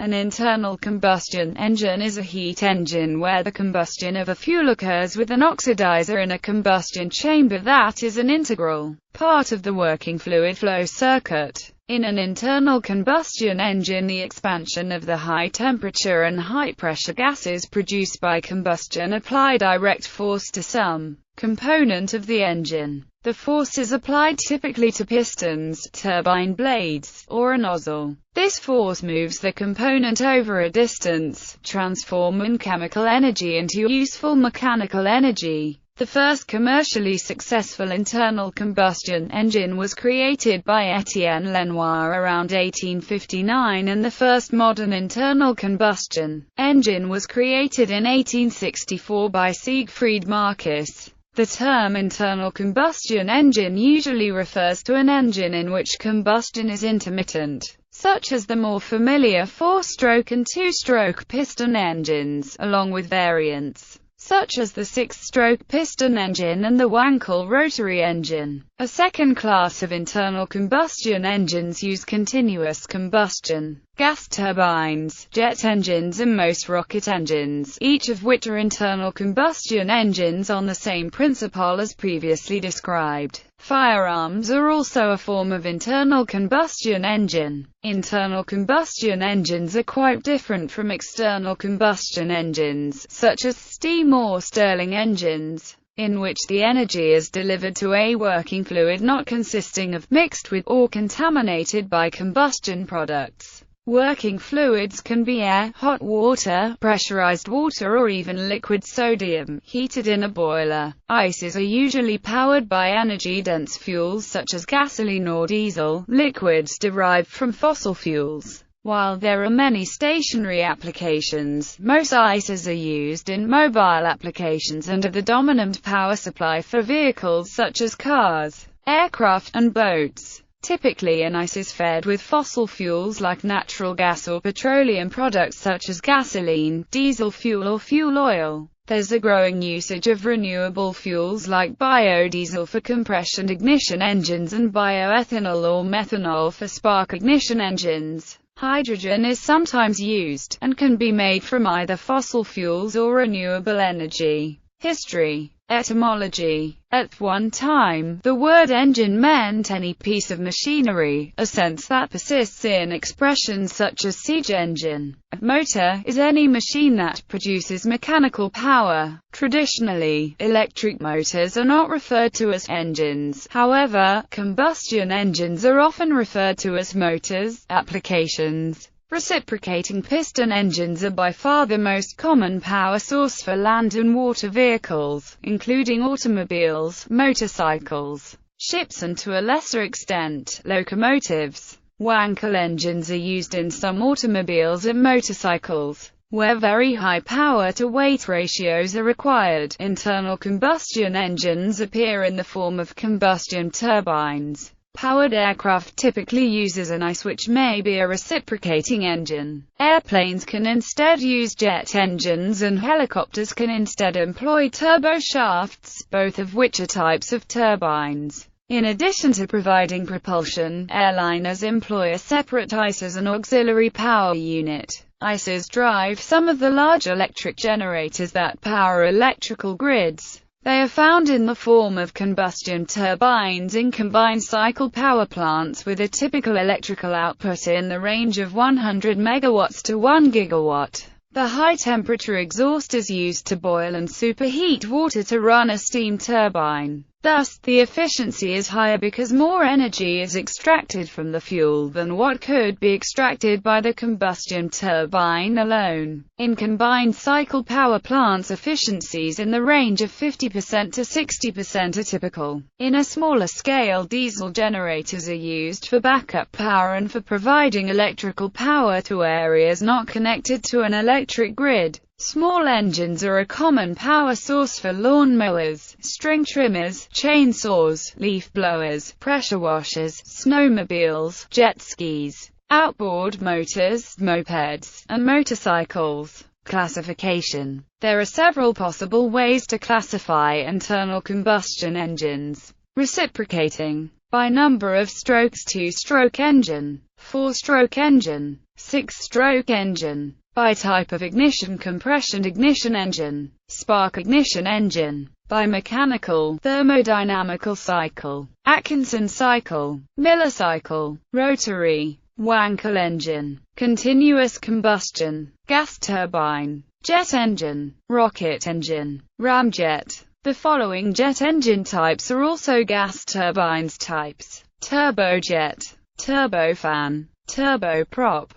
An internal combustion engine is a heat engine where the combustion of a fuel occurs with an oxidizer in a combustion chamber that is an integral part of the working fluid flow circuit. In an internal combustion engine, the expansion of the high-temperature and high-pressure gases produced by combustion apply direct force to some component of the engine. The force is applied typically to pistons, turbine blades, or a nozzle. This force moves the component over a distance, transforming chemical energy into useful mechanical energy. The first commercially successful internal combustion engine was created by Étienne Lenoir around 1859, and the first modern internal combustion engine was created in 1864 by Siegfried Marcus. The term internal combustion engine usually refers to an engine in which combustion is intermittent, such as the more familiar 4-stroke and 2-stroke piston engines, along with variants such as the 6-stroke piston engine and the Wankel rotary engine. A second class of internal combustion engines use continuous combustion gas turbines, jet engines and most rocket engines, each of which are internal combustion engines on the same principle as previously described. Firearms are also a form of internal combustion engine. Internal combustion engines are quite different from external combustion engines, such as steam or Stirling engines, in which the energy is delivered to a working fluid not consisting of, mixed with, or contaminated by combustion products. Working fluids can be air, hot water, pressurized water, or even liquid sodium, heated in a boiler. ICEs are usually powered by energy-dense fuels such as gasoline or diesel, liquids derived from fossil fuels. While there are many stationary applications, most ICEs are used in mobile applications and are the dominant power supply for vehicles such as cars, aircraft, and boats. Typically, an ICE is fed with fossil fuels like natural gas or petroleum products such as gasoline, diesel fuel or fuel oil. There's a growing usage of renewable fuels like biodiesel for compression ignition engines and bioethanol or methanol for spark ignition engines. Hydrogen is sometimes used, and can be made from either fossil fuels or renewable energy. History. Etymology. At one time, the word engine meant any piece of machinery, a sense that persists in expressions such as siege engine. Motor is any machine that produces mechanical power. Traditionally, electric motors are not referred to as engines. However, combustion engines are often referred to as motors. Applications. Reciprocating piston engines are by far the most common power source for land and water vehicles, including automobiles, motorcycles, ships and to a lesser extent, locomotives. Wankel engines are used in some automobiles and motorcycles, where very high power-to-weight ratios are required. Internal combustion engines appear in the form of combustion turbines. Powered aircraft typically uses an ICE, which may be a reciprocating engine. Airplanes can instead use jet engines, and helicopters can instead employ turboshafts, both of which are types of turbines. In addition to providing propulsion, airliners employ a separate ICE as an auxiliary power unit. ICEs drive some of the large electric generators that power electrical grids. They are found in the form of combustion turbines in combined cycle power plants with a typical electrical output in the range of 100 megawatts to 1 gigawatt. The high-temperature exhaust is used to boil and superheat water to run a steam turbine. Thus, the efficiency is higher because more energy is extracted from the fuel than what could be extracted by the combustion turbine alone. In combined cycle power plants, efficiencies in the range of 50% to 60% are typical. In a smaller scale, diesel generators are used for backup power and for providing electrical power to areas not connected to an electric grid. Small engines are a common power source for lawn mowers, string trimmers, chainsaws, leaf blowers, pressure washers, snowmobiles, jet skis, outboard motors, mopeds, and motorcycles. Classification. There are several possible ways to classify internal combustion engines. Reciprocating. By number of strokes, 2-stroke engine. 4-stroke engine, 6-stroke engine. By type of ignition: compression ignition engine, spark ignition engine. By mechanical: thermodynamical cycle, Atkinson cycle, Miller cycle, rotary, Wankel engine, continuous combustion, gas turbine, jet engine, rocket engine, ramjet. The following jet engine types are also gas turbines types: turbojet, turbofan, turboprop.